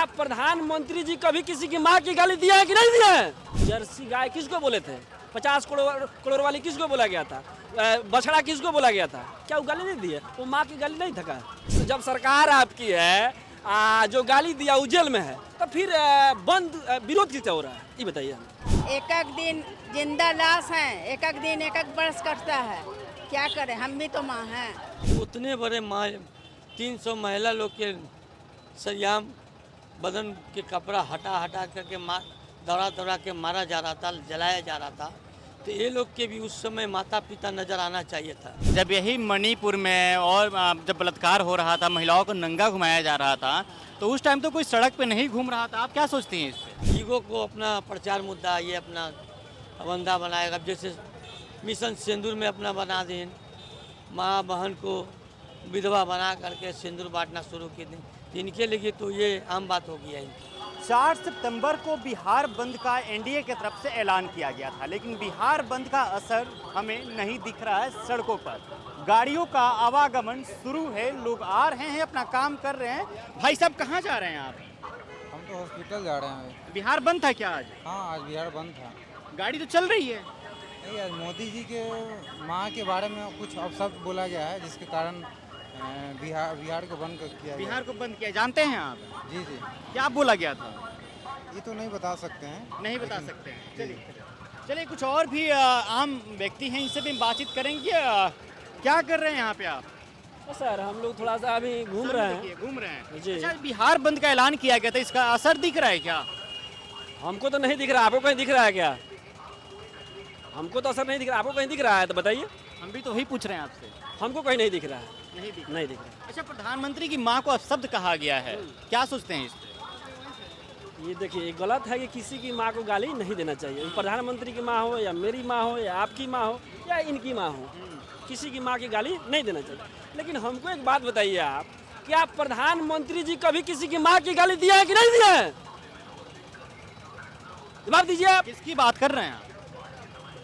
क्या प्रधानमंत्री जी कभी किसी की माँ की गाली दिया है कि नहीं दिया है? जर्सी गाय किसको बोले थे? 50 करोड़ वाली किसको बोला गया था? बछड़ा किसको बोला गया था? क्या वो गाली नहीं दी है? वो माँ की गाली नहीं थका? जब सरकार आपकी है, जो गाली दिया वो जेल में है, तो फिर बंद विरोध किसका हो रहा है, ये बताइए। एक एक दिन जिंदा लाश हैं, एक एक दिन एक एक बरस कटता है, क्या करें, हम भी तो माँ हैं। उतने बड़े माँ 300 महिला लोग के सयाम बदन के कपड़ा हटा करके दौड़ा के मारा जा रहा था, जलाया जा रहा था, तो ये लोग के भी उस समय माता पिता नजर आना चाहिए था। जब यही मणिपुर में और जब बलात्कार हो रहा था, महिलाओं को नंगा घुमाया जा रहा था, तो उस टाइम तो कोई सड़क पे नहीं घूम रहा था। आप क्या सोचती हैं इस पे? ईगो को अपना प्रचार मुद्दा ये अपना बंदा बनाएगा। जैसे मिशन सिंदूर में अपना बना दें, माँ बहन को विधवा बना करके सिंदूर बांटना शुरू की दें, इनके लिए तो ये आम बात हो गया है। 4 सितंबर को बिहार बंद का एनडीए की तरफ से ऐलान किया गया था, लेकिन बिहार बंद का असर हमें नहीं दिख रहा है। सड़कों पर गाड़ियों का आवागमन शुरू है, लोग आ रहे हैं, अपना काम कर रहे हैं। भाई साहब कहाँ जा रहे हैं आप? हम तो हॉस्पिटल जा रहे हैं। बिहार बंद था क्या आज? हाँ, आज बिहार बंद था। गाड़ी तो चल रही है। नहीं, आज मोदी जी के माँ के बारे में कुछ अपशब्द बोला गया है, जिसके कारण बिहार को बंद किया गया। बिहार को बंद किया, जानते हैं आप? जी जी। क्या बोला गया था? ये तो नहीं बता सकते हैं। नहीं बता सकते हैं। चलिए कुछ और भी आम व्यक्ति हैं, इनसे भी बातचीत करेंगे। क्या कर रहे हैं यहाँ पे आप? तो सर हम लोग थोड़ा सा अभी घूम रहे हैं जी। अच्छा, बिहार बंद का ऐलान किया गया था, इसका असर दिख रहा है क्या? हमको तो नहीं दिख रहा, आपको कहीं दिख रहा है क्या? हमको तो असर नहीं दिख रहा, आपको कहीं दिख रहा है तो बताइए। हम भी तो वही पूछ रहे हैं आपसे। हमको कहीं नहीं दिख रहा है, नहीं दिख नहीं दिख रहा। अच्छा, प्रधानमंत्री की माँ को अपशब्द कहा गया है, क्या सोचते हैं इस पे? ये देखिए, ये गलत है कि किसी की माँ को गाली नहीं देना चाहिए। प्रधानमंत्री की माँ हो या मेरी माँ हो या आपकी माँ हो या इनकी माँ हो, किसी की माँ की गाली नहीं देना चाहिए। लेकिन हमको एक बात बताइए आप, क्या प्रधानमंत्री जी कभी किसी की माँ की गाली दिया है कि नहीं दिया है? जवाब दीजिए आप। किसकी बात कर रहे हैं आप?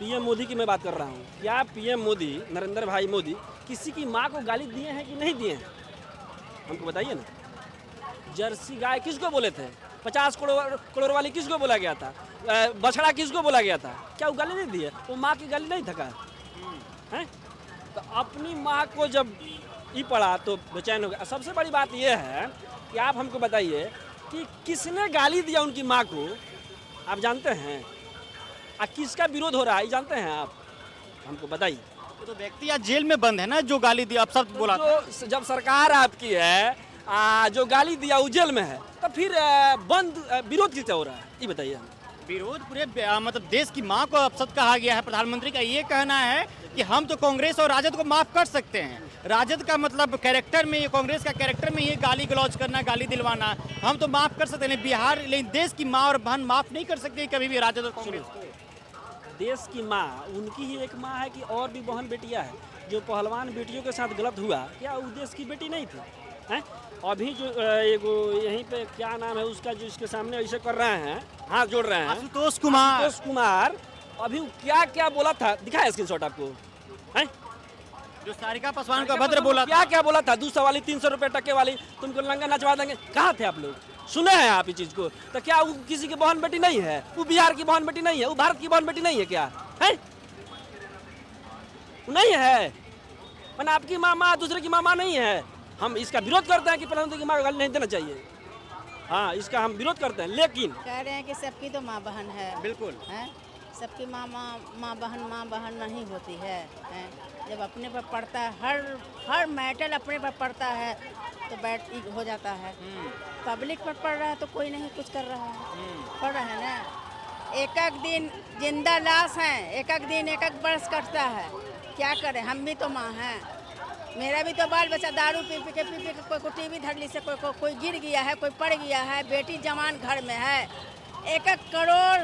पीएम मोदी की मैं बात कर रहा हूँ। क्या पीएम मोदी, नरेंद्र भाई मोदी, किसी की माँ को गाली दिए हैं कि नहीं दिए हैं? हमको बताइए ना। जर्सी गाय किसको बोले थे? 50 करोड़ वाली किसको बोला गया था? बछड़ा किसको बोला गया था? क्या वो गाली नहीं दी है? वो माँ की गाली नहीं थका है? तो अपनी माँ को जब ये पड़ा तो बेचैन हो गया। सबसे बड़ी बात यह है कि आप हमको बताइए कि किसने गाली दिया उनकी माँ को, आप जानते हैं? किसका विरोध हो रहा है जानते हैं आप? हमको बताइए। तो व्यक्ति आज जेल में बंद है ना, जो गाली दिया, अपशब्द बोला था। जब सरकार आपकी है, जो गाली दिया वो जेल में है, तो फिर बंद विरोध किसका हो रहा है, ये बताइए हम। विरोध पूरे मतलब देश की माँ को अपशब्द कहा गया है। प्रधानमंत्री का ये कहना है कि हम तो कांग्रेस और राजद को माफ कर सकते हैं। राजद का मतलब कैरेक्टर में, ये कांग्रेस का कैरेक्टर में ये गाली गलौज करना, गाली दिलवाना, हम तो माफ कर सकते हैं। बिहार लेकिन देश की माँ और बहन माफ नहीं कर सकती कभी भी राजद और कांग्रेस को। देश की माँ उनकी ही एक माँ है कि और भी बहन बेटियाँ हैं? जो पहलवान बेटियों के साथ गलत हुआ, क्या वो देश की बेटी नहीं थी? हैं? अभी जो एगो यहीं पे क्या नाम है उसका, जो इसके सामने ऐसे कर रहे हैं, हाथ जोड़ रहे हैं, आशुतोष कुमार, अभी क्या क्या बोला था, दिखाया स्क्रीनशॉट आपको? हैं? जो सारिका पासवान को अभद्र बोला, क्या क्या बोला था? 200 वाली, 300 रुपये टके वाली, तुमको लंगा नचवा देंगे। कहाँ थे आप लोग? सुने हैं आप इस चीज को? तो क्या वो किसी की बहन बेटी नहीं है? वो बिहार की बहन बेटी नहीं है? वो भारत की बहन बेटी नहीं है क्या है? नहीं है। मैंने आपकी माँ दूसरे की माँ नहीं है। हम इसका विरोध करते हैं कि प्रधानमंत्री की माँ को गाली नहीं देना चाहिए। हाँ, इसका हम विरोध करते हैं, लेकिन कह रहे हैं कि सबकी तो माँ बहन है। बिल्कुल है, सबकी माँ बहन नहीं होती है। जब अपने पर पड़ता है, हर मैटर अपने पर पड़ता है तो बैठ हो जाता है। पब्लिक पर पड़ रहा है तो कोई नहीं कुछ कर रहा है, पड़ रहा है ना। एक एक दिन जिंदा लाश हैं, एक एक दिन एक एक बरस कटता है, क्या करें, हम भी तो माँ हैं। मेरा भी तो बाल बच्चा दारू पी के कोई को टीवी धरली से कोई गिर गया है, कोई पड़ गया है, बेटी जवान घर में है। 1-1 करोड़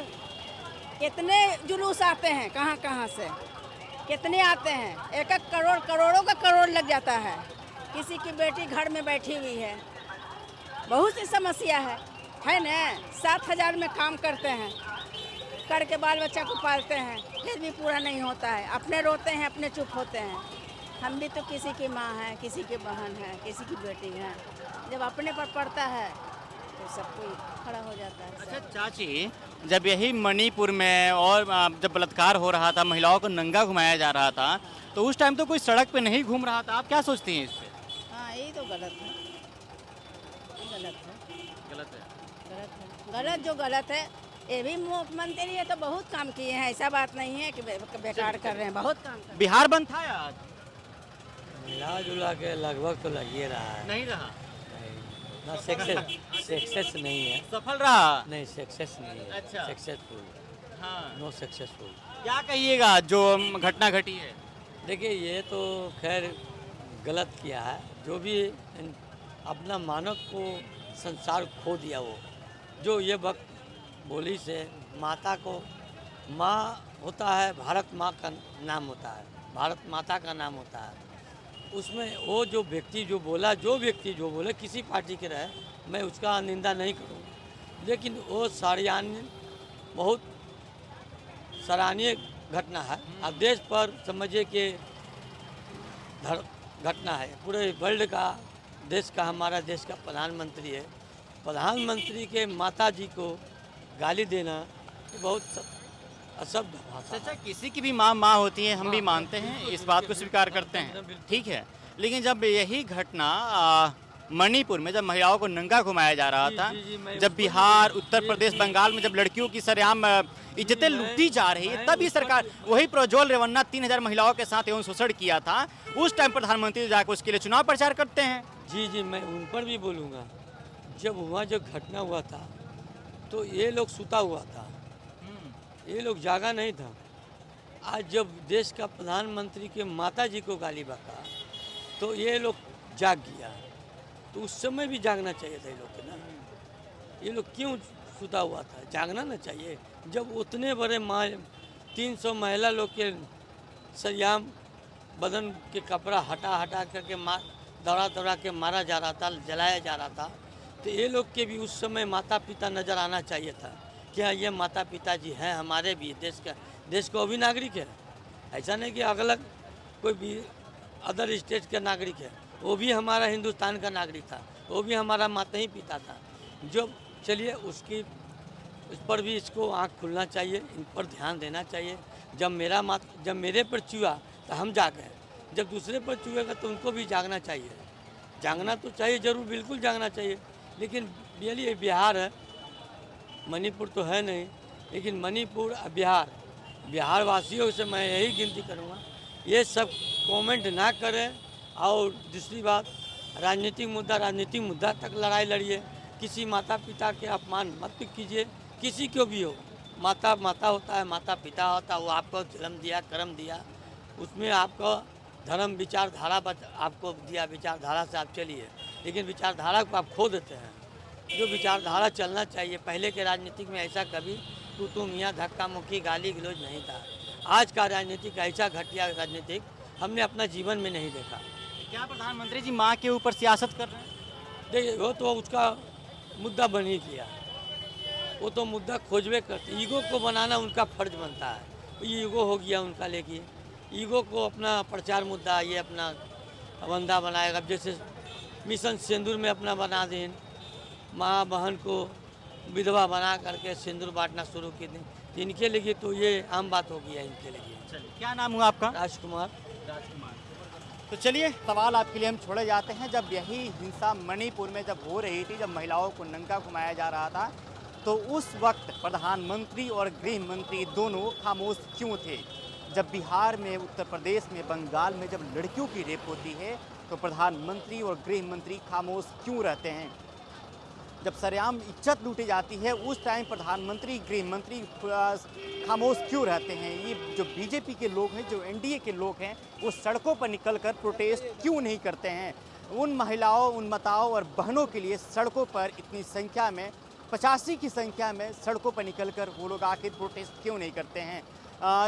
कितने जुलूस आते हैं, कहाँ कहाँ से कितने आते हैं। 1-1 करोड़, करोड़ों का करोड़ लग जाता है। किसी की बेटी घर में बैठी हुई है, बहुत सी समस्या है ना। 7,000 में काम करते हैं, करके बाल बच्चा को पालते हैं, फिर भी पूरा नहीं होता है। अपने रोते हैं, अपने चुप होते हैं। हम भी तो किसी की माँ हैं, किसी की बहन है, किसी की बेटी है। जब अपने पर पड़ता है तो तो सब कोई खड़ा हो जाता है। अच्छा सब। चाची, जब यही मणिपुर में और जब बलात्कार हो रहा था, महिलाओं को नंगा घुमाया जा रहा था, तो उस टाइम तो कोई सड़क पे नहीं घूम रहा था। आप क्या सोचती हैं इस पे? हाँ, यही तो गलत है, गलत है, गलत है। गलत है, गलत जो गलत है। ये भी मुख्यमंत्री है तो बहुत काम किए हैं, ऐसा बात नहीं है कि बेकार कर रहे हैं, बहुत काम कर बिहार बंद था या आज? मिला जुला के लगभग तो लग ही रहा है। नहीं रहा, ना सक्सेस नहीं है। सफल रहा। नहीं, सक्सेस नहीं है। अच्छा। सक्सेसफुल, हाँ, नो सक्सेसफुल। क्या कहिएगा जो घटना घटी है? देखिए, ये तो खैर गलत किया है। जो भी अपना मानव को संसार खो दिया, वो जो ये वक्त बोली से माता को, माँ होता है, भारत माँ का नाम होता है, भारत माता का नाम होता है। उसमें वो जो व्यक्ति जो बोला, जो व्यक्ति जो बोले, किसी पार्टी के रहे, मैं उसका निंदा नहीं करूँगा, लेकिन वो सराहनीय, बहुत सराहनीय घटना है। अब देश पर समझिए कि घटना है, पूरे वर्ल्ड का, देश का, हमारा देश का प्रधानमंत्री है, प्रधानमंत्री के माता जी को गाली देना ये बहुत असभ्य भाषा अच्छा, है। किसी की भी माँ होती है, हम भी मानते हैं, इस बात को स्वीकार करते हैं, ठीक है। लेकिन जब यही घटना मणिपुर में जब महिलाओं को नंगा घुमाया जा रहा था, मैं जब बिहार, उत्तर प्रदेश, बंगाल में जब लड़कियों की सरेआम इज्जतें लूटी जा रही है, तभी सरकार, वही प्रज्वल रेवन्ना 3000 महिलाओं के साथ एवं शोषण किया था, उस टाइम प्रधानमंत्री जाकर उसके लिए चुनाव प्रचार करते हैं। जी, मैं उन पर भी बोलूँगा। जब वहाँ जो घटना हुआ था तो ये लोग सुता हुआ था, ये लोग जागा नहीं था। आज जब देश का प्रधानमंत्री के माता जी को गाली बका तो ये लोग जाग गया, तो उस समय भी जागना चाहिए था ये लोग के ना। ये लोग क्यों सुता हुआ था? जागना ना चाहिए। जब उतने बड़े 300 महिला लोग के सरेआम बदन के कपड़ा हटा करके दौड़ा के मारा जा रहा था, जलाया जा रहा था, तो ये लोग के भी उस समय माता पिता नज़र आना चाहिए था। क्या ये माता पिता जी हैं हमारे भी देश को भी नागरिक है। ऐसा नहीं कि अगला कोई भी अदर स्टेट का नागरिक है, वो भी हमारा हिंदुस्तान का नागरिक था, वो भी हमारा माता ही पिता था। जो चलिए उस पर भी इसको आँख खुलना चाहिए, इन पर ध्यान देना चाहिए। जब मेरे पर चुआ तो हम जागे, जब दूसरे पर चुएगा तो उनको भी जागना चाहिए। जागना तो चाहिए, ज़रूर, बिल्कुल जागना चाहिए। लेकिन ये बिहार है, मणिपुर तो है नहीं, लेकिन मणिपुर और बिहार वासियों से मैं यही गिनती करूँगा, ये सब कमेंट ना करें। और दूसरी बात, राजनीतिक मुद्दा तक लड़ाई लड़िए। किसी माता पिता के अपमान मत कीजिए, किसी को भी हो। माता होता है, माता पिता होता है, वो आपको जन्म दिया, कर्म दिया, उसमें आपको धर्म विचारधारा आपको दिया, विचारधारा से आप चलिए। लेकिन विचारधारा को आप खो देते हैं। जो विचारधारा चलना चाहिए, पहले के राजनीतिक में ऐसा कभी तू मियाँ, धक्का मुक्की, गाली गलौज नहीं था। आज का राजनीतिक ऐसा घटिया राजनीतिक हमने अपना जीवन में नहीं देखा। क्या प्रधानमंत्री जी माँ के ऊपर सियासत कर रहे हैं? देखिए, वो तो उसका मुद्दा बन ही गया, वो तो मुद्दा खोजबे करते। ईगो को बनाना उनका फर्ज बनता है। ईगो हो गया उनका, लेकिन ईगो को अपना प्रचार मुद्दा, ये अपना बंदा बनाएगा। जैसे मिशन सिंदूर में अपना बना दें, माँ बहन को विधवा बना करके सिंदूर बांटना शुरू की थी, इनके लिए तो ये आम बात हो गई है इनके लिए। चलिए, क्या नाम हुआ आपका? राजकुमार। तो चलिए, सवाल आपके लिए हम छोड़े जाते हैं। जब यही हिंसा मणिपुर में जब हो रही थी, जब महिलाओं को नंगा घुमाया जा रहा था, तो उस वक्त प्रधानमंत्री और गृह मंत्री दोनों खामोश क्यों थे? जब बिहार में, उत्तर प्रदेश में, बंगाल में जब लड़कियों की रेप होती है, तो प्रधानमंत्री और गृह मंत्री खामोश क्यों रहते हैं? जब सरेआम इज्जत लूटी जाती है, उस टाइम प्रधानमंत्री, गृह मंत्री खामोश क्यों रहते हैं? ये जो बीजेपी के लोग हैं, जो एनडीए के लोग हैं, वो सड़कों पर निकलकर प्रोटेस्ट क्यों नहीं करते हैं? उन महिलाओं, उन माताओं और बहनों के लिए सड़कों पर इतनी संख्या में, 85 की संख्या में सड़कों पर निकलकर वो लोग आखिर प्रोटेस्ट क्यों नहीं करते हैं?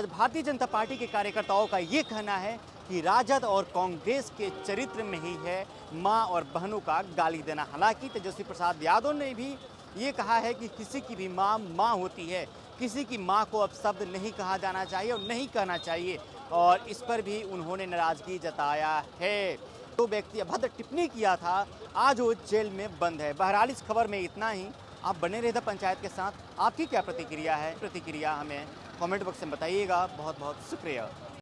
भारतीय जनता पार्टी के कार्यकर्ताओं का ये कहना है कि राजद और कांग्रेस के चरित्र में ही है माँ और बहनों का गाली देना। हालांकि तेजस्वी प्रसाद यादव ने भी ये कहा है कि किसी की भी माँ माँ होती है, किसी की माँ को अब शब्द नहीं कहा जाना चाहिए और नहीं कहना चाहिए, और इस पर भी उन्होंने नाराज़गी जताया है। दो व्यक्ति अभद्र टिप्पणी किया था, आज वो जेल में बंद है। बहरहाल इस खबर में इतना ही। आप बने रहे थे पंचायत के साथ। आपकी क्या प्रतिक्रिया है? प्रतिक्रिया हमें कमेंट बॉक्स में बताइएगा। बहुत बहुत शुक्रिया।